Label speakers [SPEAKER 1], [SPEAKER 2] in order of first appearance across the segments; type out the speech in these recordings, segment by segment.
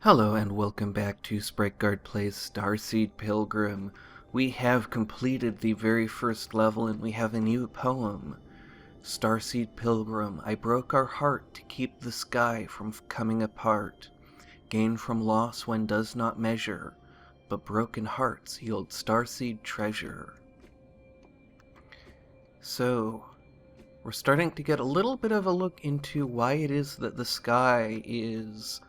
[SPEAKER 1] Hello and welcome back to Sprite Plays Starseed Pilgrim. We have completed the very first level and we have a new poem. Starseed Pilgrim, I broke our heart to keep the sky from coming apart. Gain from loss one does not measure, but broken hearts yield starseed treasure. So, we're starting to get a little bit of a look into why it is that the sky is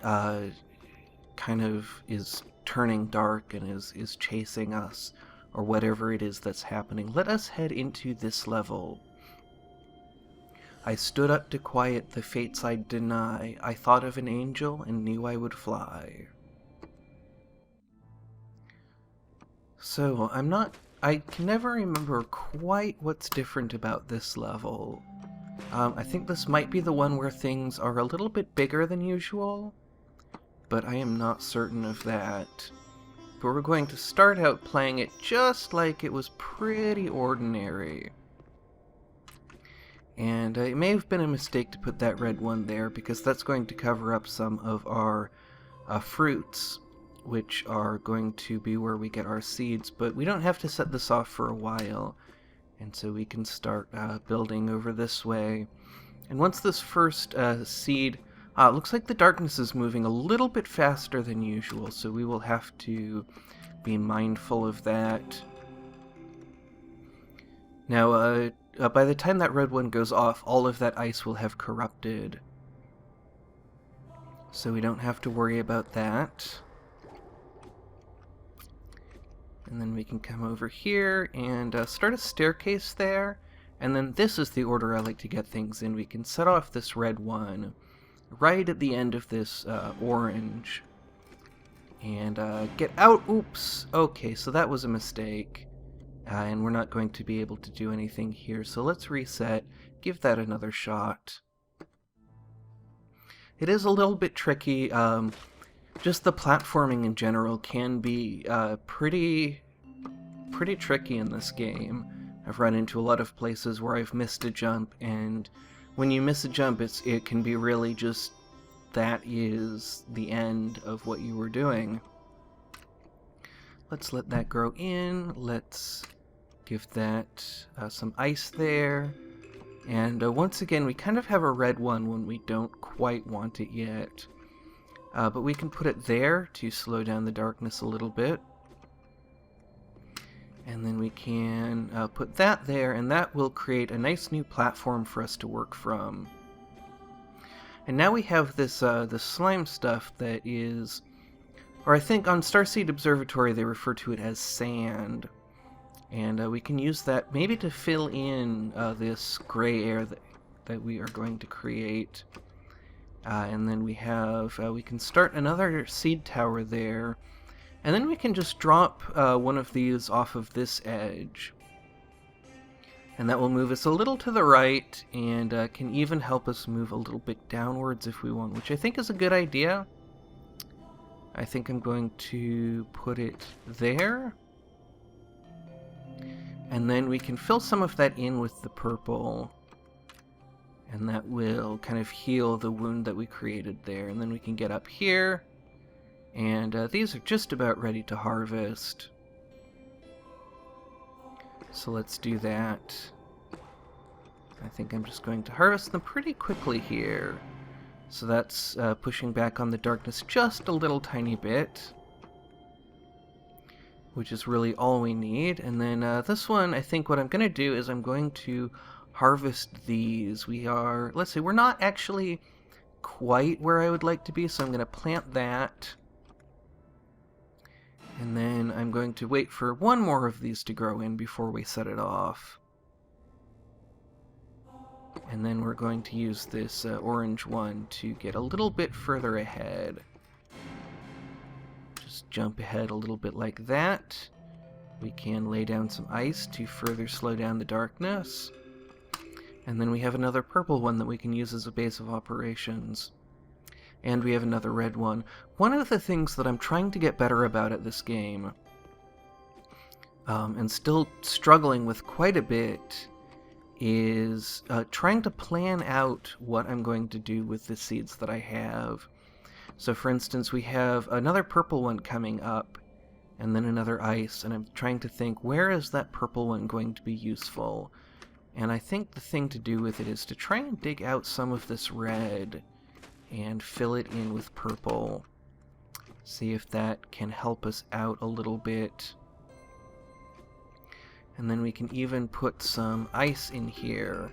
[SPEAKER 1] kind of is turning dark and is chasing us, or whatever it is that's happening. Let us head into this level. I stood up to quiet the fates I'd deny. I thought of an angel and knew I would fly. So, I can never remember quite what's different about this level. I think this might be the one where things are a little bit bigger than usual, but I am not certain of that. But we're going to start out playing it just like it was pretty ordinary. And it may have been a mistake to put that red one there, because that's going to cover up some of our fruits, which are going to be where we get our seeds, but we don't have to set this off for a while, and so we can start building over this way. And once this first seed... it looks like the darkness is moving a little bit faster than usual, so we will have to be mindful of that. Now, by the time that red one goes off, all of that ice will have corrupted, so we don't have to worry about that. And then we can come over here and start a staircase there, and then this is the order I like to get things in. We can set off this red one right at the end of this orange, and get out. Oops, okay, so that was a mistake, and we're not going to be able to do anything here, so let's reset, give that another shot. It is a little bit tricky. Just the platforming in general can be pretty tricky in this game. I've run into a lot of places where I've missed a jump, and when you miss a jump, it can be really just that is the end of what you were doing. Let's let that grow in. Let's give that some ice there. And once again, we kind of have a red one when we don't quite want it yet. But we can put it there to slow down the darkness a little bit. And then we can put that there, and that will create a nice new platform for us to work from. And now we have this slime stuff that is, or I think on Starseed Observatory they refer to it as sand. And we can use that maybe to fill in this gray air that we are going to create. And then we have, we can start another seed tower there. And then we can just drop one of these off of this edge. And that will move us a little to the right, and can even help us move a little bit downwards if we want, which I think is a good idea. I think I'm going to put it there. And then we can fill some of that in with the purple. And that will kind of heal the wound that we created there. And then we can get up here. And these are just about ready to harvest. So let's do that. I think I'm just going to harvest them pretty quickly here. So that's pushing back on the darkness just a little tiny bit, which is really all we need. And then this one, I think what I'm going to do is I'm going to harvest these. Let's see, we're not actually quite where I would like to be, so I'm going to plant that. And then I'm going to wait for one more of these to grow in before we set it off. And then we're going to use this orange one to get a little bit further ahead. Just jump ahead a little bit like that. We can lay down some ice to further slow down the darkness. And then we have another purple one that we can use as a base of operations. And we have another red one. One of the things that I'm trying to get better about at this game, and still struggling with quite a bit, is trying to plan out what I'm going to do with the seeds that I have. So for instance, we have another purple one coming up, and then another ice, and I'm trying to think, where is that purple one going to be useful? And I think the thing to do with it is to try and dig out some of this red and fill it in with purple. See if that can help us out a little bit. And then we can even put some ice in here.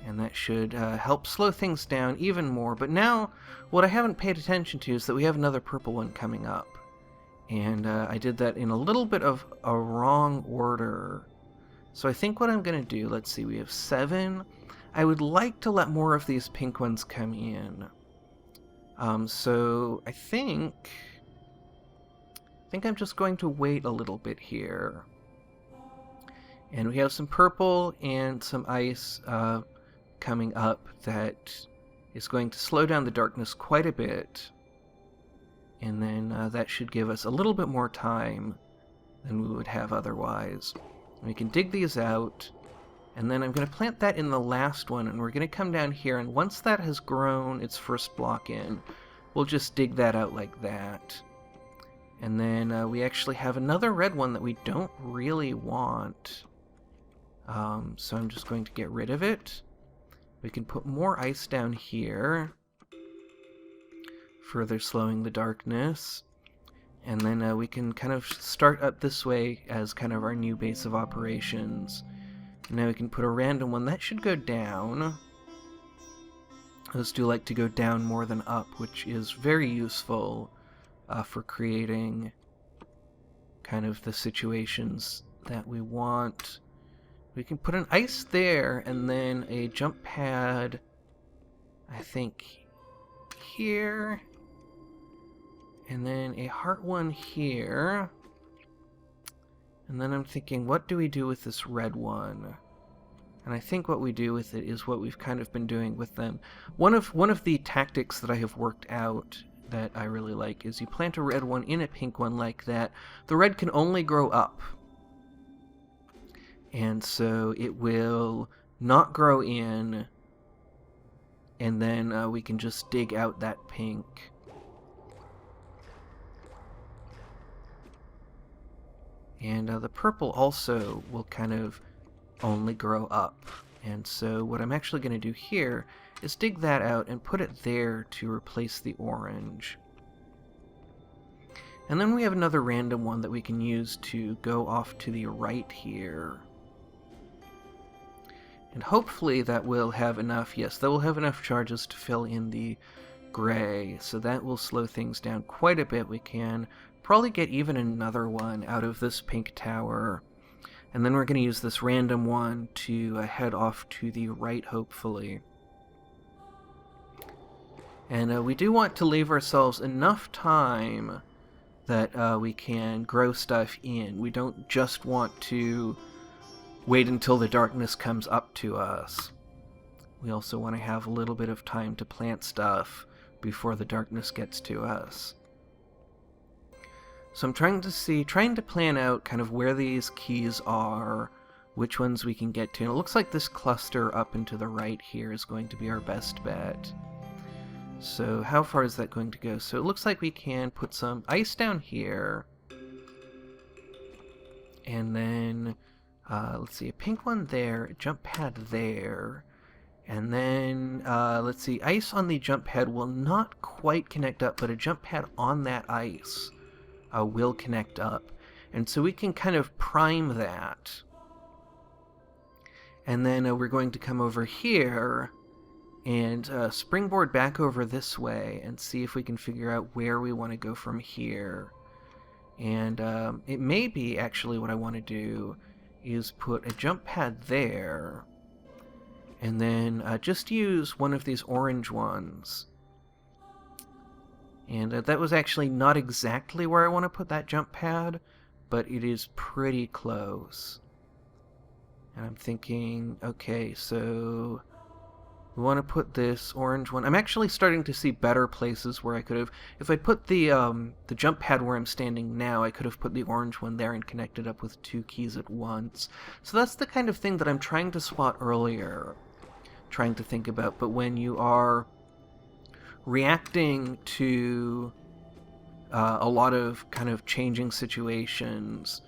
[SPEAKER 1] And that should help slow things down even more. But now, what I haven't paid attention to is that we have another purple one coming up. And I did that in a little bit of a wrong order. So I think what I'm going to do, let's see, we have 7. I would like to let more of these pink ones come in. So I think I'm just going to wait a little bit here. And we have some purple and some ice coming up that is going to slow down the darkness quite a bit. And then that should give us a little bit more time than we would have otherwise. We can dig these out, and then I'm going to plant that in the last one, and we're going to come down here, and once that has grown its first block in, we'll just dig that out like that. And then we actually have another red one that we don't really want. So I'm just going to get rid of it. We can put more ice down here, further slowing the darkness. And then we can kind of start up this way as kind of our new base of operations. And now we can put a random one. That should go down. Those do like to go down more than up, which is very useful for creating kind of the situations that we want. We can put an ice there, and then a jump pad, I think, here. And then a heart one here. And then I'm thinking, what do we do with this red one? And I think what we do with it is what we've kind of been doing with them. One of the tactics that I have worked out that I really like is you plant a red one in a pink one like that. The red can only grow up. And so it will not grow in. And then we can just dig out that pink. And the purple also will kind of only grow up. And so what I'm actually going to do here is dig that out and put it there to replace the orange. And then we have another random one that we can use to go off to the right here. And hopefully that will have enough, yes, that will have enough charges to fill in the gray. So that will slow things down quite a bit. We can probably get even another one out of this pink tower. And then we're going to use this random one to head off to the right, hopefully. And we do want to leave ourselves enough time that we can grow stuff in. We don't just want to wait until the darkness comes up to us. We also want to have a little bit of time to plant stuff before the darkness gets to us. So I'm trying to plan out kind of where these keys are, which ones we can get to. And it looks like this cluster up and to the right here is going to be our best bet. So how far is that going to go? So it looks like we can put some ice down here. And then, let's see, a pink one there, a jump pad there. And then, let's see, ice on the jump pad will not quite connect up, but a jump pad on that ice will connect up. And so we can kind of prime that. And then we're going to come over here and springboard back over this way and see if we can figure out where we want to go from here. And it may be actually what I want to do is put a jump pad there and then just use one of these orange ones. And that was actually not exactly where I want to put that jump pad, but it is pretty close. And I'm thinking, okay, so we want to put this orange one. I'm actually starting to see better places where I could have, if I put the jump pad where I'm standing now, I could have put the orange one there and connected up with 2 keys at once. So that's the kind of thing that I'm trying to spot earlier, trying to think about. But when you are reacting to a lot of kind of changing situations.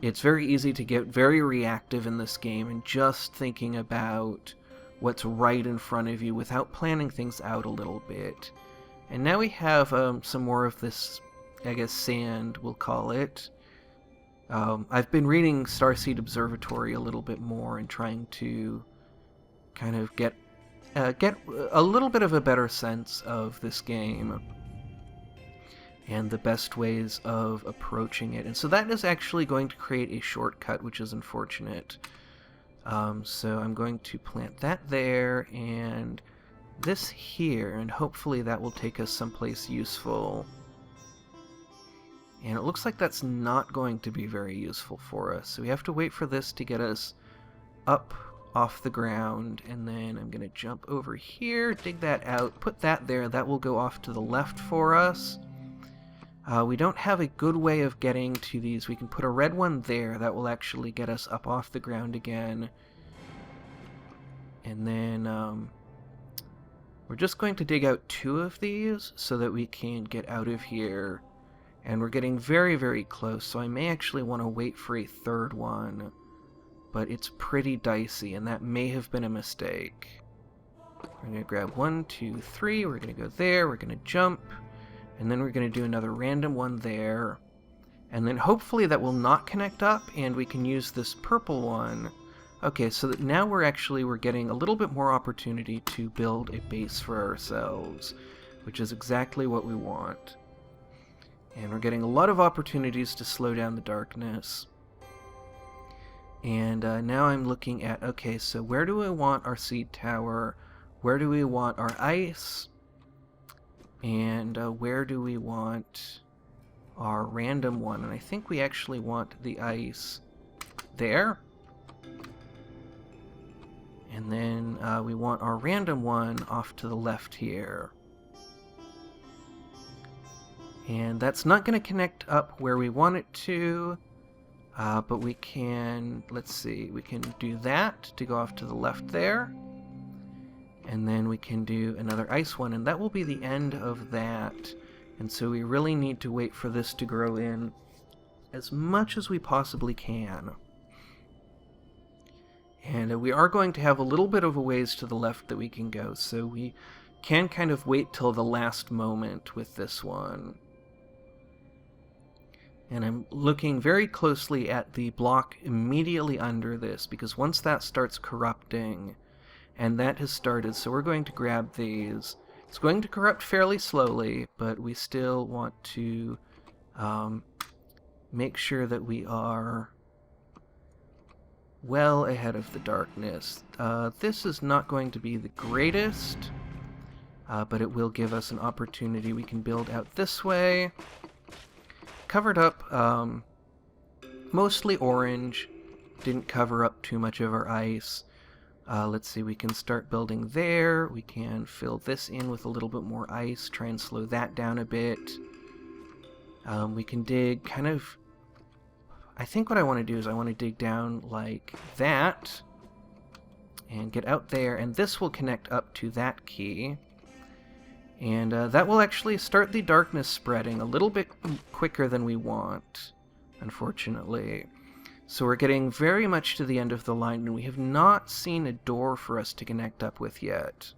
[SPEAKER 1] It's very easy to get very reactive in this game and just thinking about what's right in front of you without planning things out a little bit. And now we have some more of this, I guess, sand, we'll call it. I've been reading Starseed Observatory a little bit more and trying to kind of get a little bit of a better sense of this game and the best ways of approaching it. And so that is actually going to create a shortcut, which is unfortunate. So I'm going to plant that there and this here, and hopefully that will take us someplace useful. And it looks like that's not going to be very useful for us. So we have to wait for this to get us up off the ground, and then I'm going to jump over here, dig that out, put that there. That will go off to the left for us. We don't have a good way of getting to these. We can put a red one there. That will actually get us up off the ground again. And then we're just going to dig out 2 of these so that we can get out of here. And we're getting very, very close, so I may actually want to wait for a 3rd one. But it's pretty dicey, and that may have been a mistake. We're going to grab 1, 2, 3. We're going to go there. We're going to jump. And then we're going to do another random one there. And then hopefully that will not connect up, and we can use this purple one. Okay, so that now we're getting a little bit more opportunity to build a base for ourselves, which is exactly what we want. And we're getting a lot of opportunities to slow down the darkness. And now I'm looking at, okay, so where do we want our seed tower? Where do we want our ice? And where do we want our random one? And I think we actually want the ice there. And then we want our random one off to the left here. And that's not going to connect up where we want it to, but we can, let's see, we can do that to go off to the left there. And then we can do another ice one, and that will be the end of that. And so we really need to wait for this to grow in as much as we possibly can. And we are going to have a little bit of a ways to the left that we can go, so we can kind of wait till the last moment with this one. And I'm looking very closely at the block immediately under this, because once that starts corrupting, and that has started, so we're going to grab these. It's going to corrupt fairly slowly, but we still want to make sure that we are well ahead of the darkness. This is not going to be the greatest, but it will give us an opportunity. We can build out this way. Covered up mostly orange, didn't cover up too much of our ice. Let's see, we can start building there. We can fill this in with a little bit more ice, try and slow that down a bit. We can dig kind of... I think what I want to do is I want to dig down like that and get out there, and this will connect up to that key. And that will actually start the darkness spreading a little bit quicker than we want, unfortunately. So we're getting very much to the end of the line, and we have not seen a door for us to connect up with yet.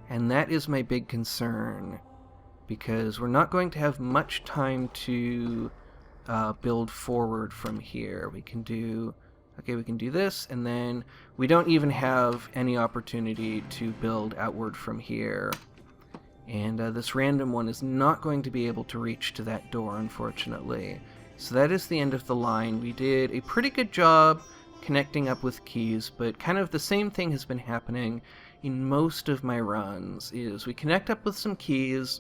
[SPEAKER 1] And that is my big concern, because we're not going to have much time to build forward from here. We can do... Okay, we can do this, and then we don't even have any opportunity to build outward from here. And this random one is not going to be able to reach to that door, unfortunately. So that is the end of the line. We did a pretty good job connecting up with keys, but kind of the same thing has been happening in most of my runs, is we connect up with some keys,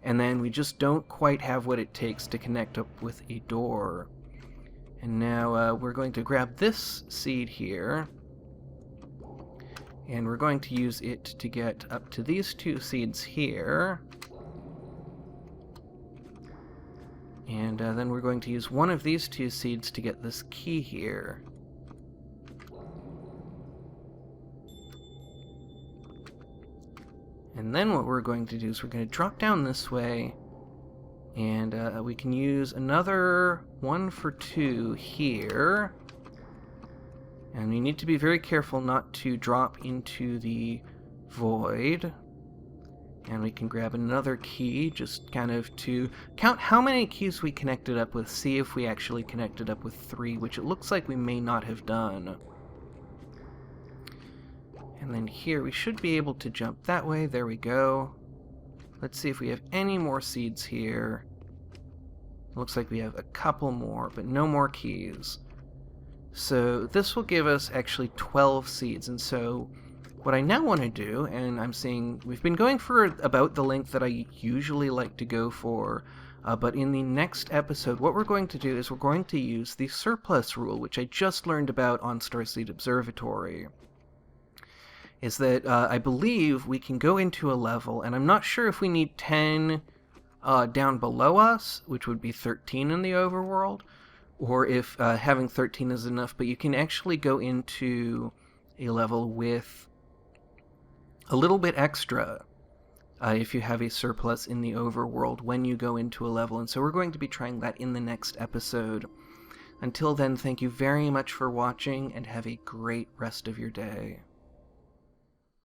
[SPEAKER 1] and then we just don't quite have what it takes to connect up with a door. And now we're going to grab this seed here, and we're going to use it to get up to these 2 seeds here. And then we're going to use one of these 2 seeds to get this key here. And then what we're going to do is we're going to drop down this way, and we can use another 1 for 2 here. And we need to be very careful not to drop into the void. And we can grab another key, just kind of to count how many keys we connected up with, see if we actually connected up with 3, which it looks like we may not have done. And then here, we should be able to jump that way. There we go. Let's see if we have any more seeds here. Looks like we have a couple more, but no more keys. So this will give us actually 12 seeds. And so what I now want to do, and I'm seeing we've been going for about the length that I usually like to go for, but in the next episode, what we're going to do is we're going to use the surplus rule, which I just learned about on Starseed Observatory. Is that I believe we can go into a level, and I'm not sure if we need 10 down below us, which would be 13 in the overworld, or if having 13 is enough, but you can actually go into a level with a little bit extra if you have a surplus in the overworld when you go into a level, and so we're going to be trying that in the next episode. Until then, thank you very much for watching, and have a great rest of your day.